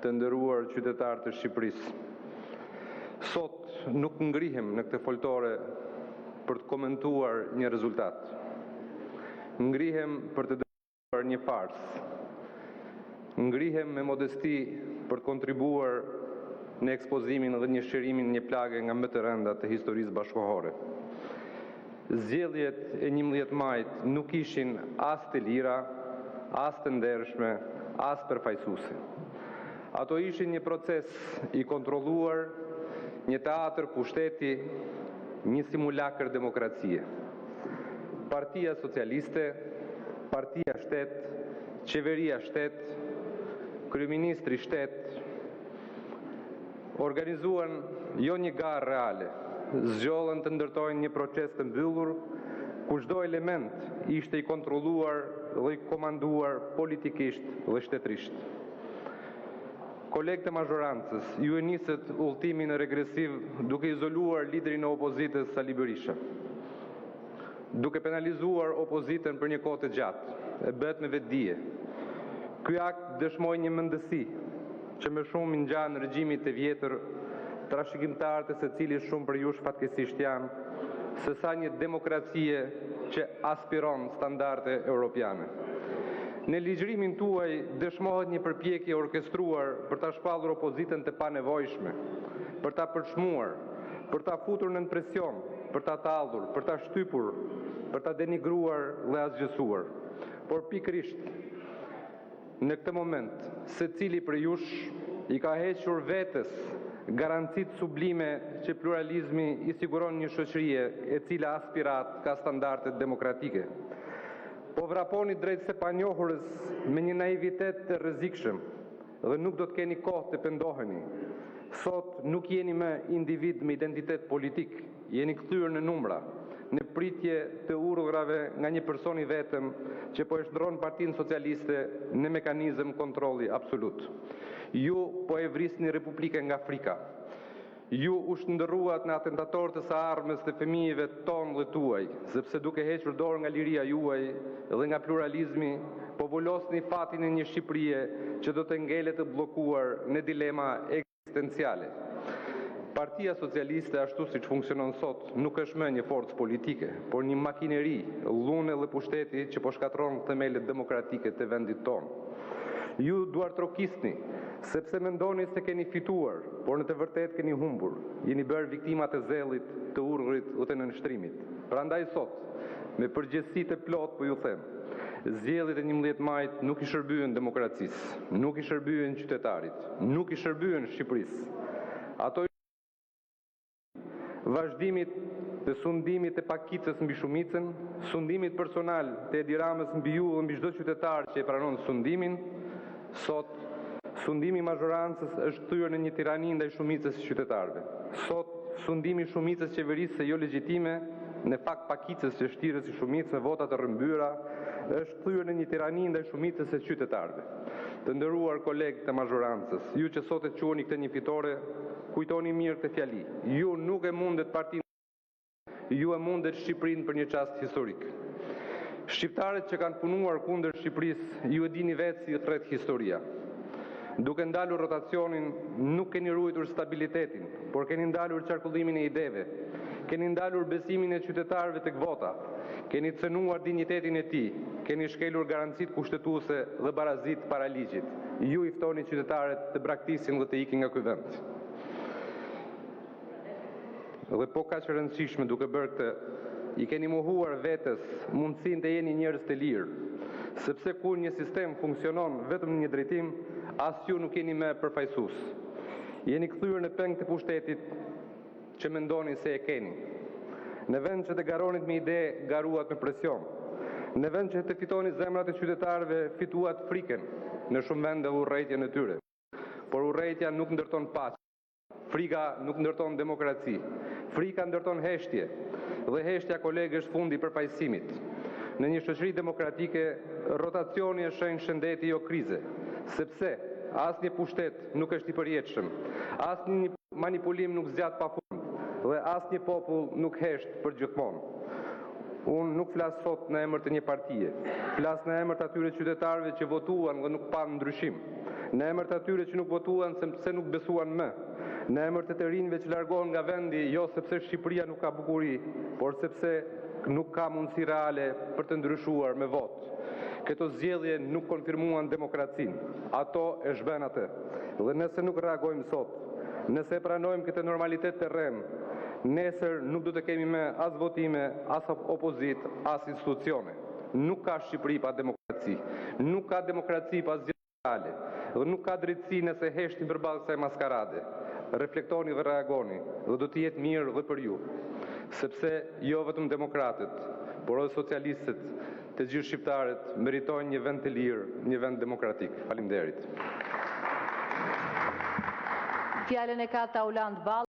të nderuar qytetarë të Shqipërisë. Sot nuk ngrihem në këtë foltore për të komentuar një rezultat. Ngrihem për të dëgjuar një farsë. Ngrihem me modesti për të kontribuar në ekspozimin dhe një shërimin një plagë nga më të rënda të historisë bashkëkohore. Zgjedhjet e 11 majit nuk ishin as të lira, as të ndershme, as përfaqësuese. Ato ishin një proces i kontrolluar, një teatr pushteti, një simulakër demokracie. Partia Socialiste, Partia Shtet, Qeveria Shtet, Kryeministri Shtet organizuan jo një garë reale, zgjollën të ndërtojnë një proces të mbyllur, ku çdo element ishte i kontrolluar dhe i komanduar politikisht dhe shtetërisht. Kolegë të mazhorancës, ju e nisët udhëtimin regresiv duke izoluar liderin e opozitës Sali Berisha, duke penalizuar opozitën për një kohë të gjatë, e bët me vetdije. Ky akt dëshmoi një mendësi që më shumë ngjan në regjimit të vjetër, trashëgimtarët e secilit shumë për jush fatkeqësisht janë, se sa një demokracie që aspiron standarde europiane. Në ligjërimin tuaj dëshmohet një përpjekje orkestruar për ta shpallur opozitën të panevojshme, për ta përçmuar, për ta futur në presion, për ta tallur, për ta shtypur, për ta denigruar dhe asgjësuar. Por pikërisht në këtë moment, secili për jush i ka hequr vetes garancit sublime që pluralizmi i siguron një shoqërie e cila aspirat ka standarde demokratike. Po vraponi drejt se panjohurës me një naivitet të rrezikshëm dhe nuk do të keni kohë të pendoheni. Sot nuk jeni më individ me identitet politik, jeni kthyer në numra, në pritje të urdhrave nga një person i vetëm që po e shndron Partinë Socialiste në mekanizëm kontrolli absolut. Ju po e vrisni Republikën nga frika. Ju u shndërruat në atentatorët e së armës të fëmijëve tonë dhe tuaj, sepse duke hequr dorë nga liria juaj dhe nga pluralizmi, po vulosni fatin e një Shqipërie që do të ngelet të bllokuar në dilema ekzistenciale. Partia Socialiste, ashtu siç funksionon sot, nuk është më një forcë politike, por një makineri, llune dhe pushteti që po shkatron themelet demokratike të vendit tonë. Ju duartrokisni, sepse mendoni se keni fituar, por në të vërtetë keni humbur. Jeni bërë viktimat e zellit, të urrërit dhe të nënshtrimit. Prandaj sot, me përgjegjësi të plotë po ju them, zgjedhjet e 11 majit nuk i shërbyen demokracisë, nuk i shërbyen qytetarit, nuk i shërbyen Shqipërisë. Ato vazhdimit të sundimit të pakicës mbi shumicën, sundimit personal të Edi Ramës mbi ju dhe mbi çdo qytetar që e pranon sundimin, sot sundimi i mazhorancës është kthyer në një tirani ndaj shumicës së qytetarëve. Sot sundimi i shumicës qeverisë së jo legjitime, në fakt pakicës së shtirës së shumicës me vota të rrëmbyra, është kthyer në një tirani ndaj shumicës së qytetarëve. Të nderuar kolegë të mazhorancës, ju që sot e quheni këtë një fitore, kujtoni mirë këtë fjali. Ju nuk e mundet partinë, ju e mundet Shqipërinë për një çast historik. Shqiptarët që kanë punuar kundër Shqipërisë, ju e dini vetë si thret historia. Duke ndalur rotacionin, nuk keni ruajtur stabilitetin, por keni ndalur qarkullimin e ideve, keni ndalur besimin e qytetarëve tek vota, keni cënuar dinjitetin e tij, keni shkelur garancit kushtetuese dhe barazit para ligjit. Ju i ftoni qytetarët të braktisin dhe të ikin nga ky vend. Dhe po kaq e rëndësishme duke bërë këtë, i keni mohuar vetes mundësinë të jeni njerëz të lirë, sepse kur një sistem funksionon vetëm në një drejtim, as ju nuk jeni më përfaqësues. Jeni kthyer në peng të pushtetit që mendoni se e keni. Në vend që të garonit me ide, garuat me presion. Në vend që të fitoni zemrat e qytetarëve, fituat frikën në shumë vende dhe urrëtitjen e tyre. Por urrëtitja nuk ndërton paqe. Frika nuk ndërton demokraci. Frika ndërton heshtje. Dhe heshtja, kolegë, është fundi i përfaqësimit. Në një shoqëri demokratike, rotacioni është shenjë shëndeti, jo krize, sepse asnjë pushtet nuk është i përjetshëm, asnjë manipulim nuk zgjat pafund, dhe asnjë popull nuk hesht për gjithmonë. Unë nuk flas sot në emër të një partie, flas në emër të atyre qytetarëve që votuan dhe nuk pan ndryshim, në emër të atyre që nuk votuan sepse nuk besuan më, në emër të të rinjve që largohen nga vendi jo sepse Shqipëria nuk ka bukuri, por sepse nuk ka mundësi reale për të ndryshuar me votë. Këto zgjedhje nuk konfirmuan demokracinë, ato e zhben atë. Dhe nëse nuk reagojmë sot, nëse e pranojmë këtë normalitet të rrem, nesër nuk do të kemi me as votime, as opozit, as institucione. Nuk ka Shqipëri pa demokraci, nuk ka demokraci pa zgjedhje reale, dhe nuk ka drejtësi nëse heshtin përballë kësaj maskarade. Reflektoni dhe reagoni, dhe do të jetë mirë dhe për ju, sepse jo vetëm demokratët, por edhe socialistët, të gjithë shqiptarët meritojnë një vend të lirë, një vend demokratik. Faleminderit. Fjalën e ka Tauland Ball.